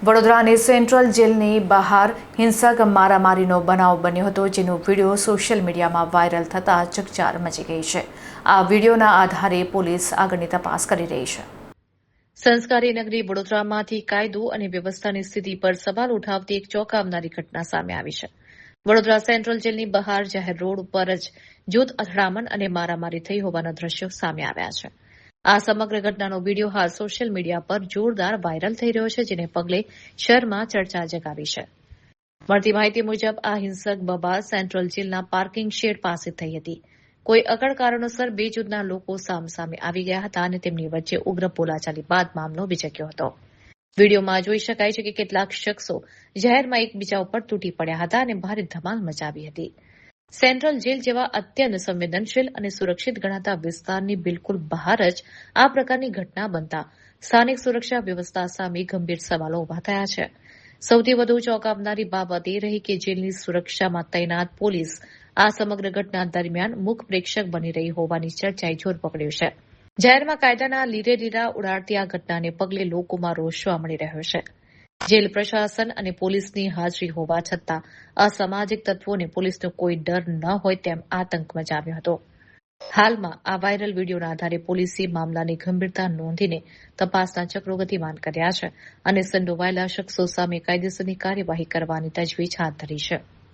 વડોદરાની સેન્ટ્રલ જેલની બહાર હિંસક મારામારીનો બનાવ બન્યો હતો, જેનો વિડીયો સોશિયલ મીડિયામાં વાયરલ થતાં ચકચાર મચી ગઈ છે. આ વિડીયોના આધારે પોલીસ આગળની તપાસ કરી રહી છે. સંસ્કારી નગરી વડોદરામાંથી કાયદો અને વ્યવસ્થાની સ્થિતિ પર સવાલ ઉઠાવતી એક ચોંકાવનારી ઘટના સામે આવી છે. વડોદરા સેન્ટ્રલ જેલની બહાર જાહેર રોડ ઉપર જ જૂથ અથડામણ અને મારામારી થઈ હોવાના દ્રશ્યો સામે આવ્યા છે. આ સમગ્ર ઘટનાનો વિડીયો હાલ સોશિયલ મીડિયા પર જોરદાર વાયરલ થઈ રહ્યો છે, જેને પગલે શહેરમાં ચર્ચા જગાવી છે. મળતી માહિતી મુજબ આ હિંસક બબાલ સેન્ટ્રલ જેલના પાર્કિંગ શેડ પાસે થઈ હતી. કોઈ અકળ કારણોસર બે જૂથના લોકો સામસામે આવી ગયા હતા અને તેમની વચ્ચે ઉગ્ર બોલાચાલી બાદ મામલો વિચક્યો હતો. વિડીયોમાં જોઈ શકાય છે કે કેટલાક શખ્સો જાહેરમાં એકબીજા ઉપર તૂટી પડ્યા હતા અને ભારે ધમાલ મચાવી હતી. સેન્ટ્રલ જેલ જેવા અત્યંત સંવેદનશીલ અને સુરક્ષિત ગણાતા વિસ્તારની બિલકુલ બહાર જ આ પ્રકારની ઘટના બનતા સ્થાનિક સુરક્ષા વ્યવસ્થા સામે ગંભીર સવાલો ઉભા થયા છે. સૌથી વધુ ચોંકાવનારી બાબત એ રહી કે જેલની સુરક્ષામાં તૈનાત પોલીસ આ સમગ્ર ઘટના દરમિયાન મુખ પ્રેક્ષક બની રહી હોવાની ચર્ચાએ જોર પકડ્યું છે. જાહેરમાં કાયદાના લીરે લીરા ઉડાડતી આ ઘટનાને પગલે લોકોમાં રોષ જોવા મળી રહ્યો છે. જેલ પ્રશાસન અને પોલીસની હાજરી હોવા છતાં અસામાજિક તત્વોને પોલીસનો કોઈ ડર ન હોય તેમ આતંક મચાવ્યો હતો. હાલમાં આ વાયરલ વિડીયોના આધારે પોલીસે મામલાની ગંભીરતા નોંધીને તપાસના ચક્રો ગતિમાન કર્યા છે અને સંડોવાયેલા શખ્સો સામે કાયદેસરની કાર્યવાહી કરવાની તજવીજ હાથ ધરી છે.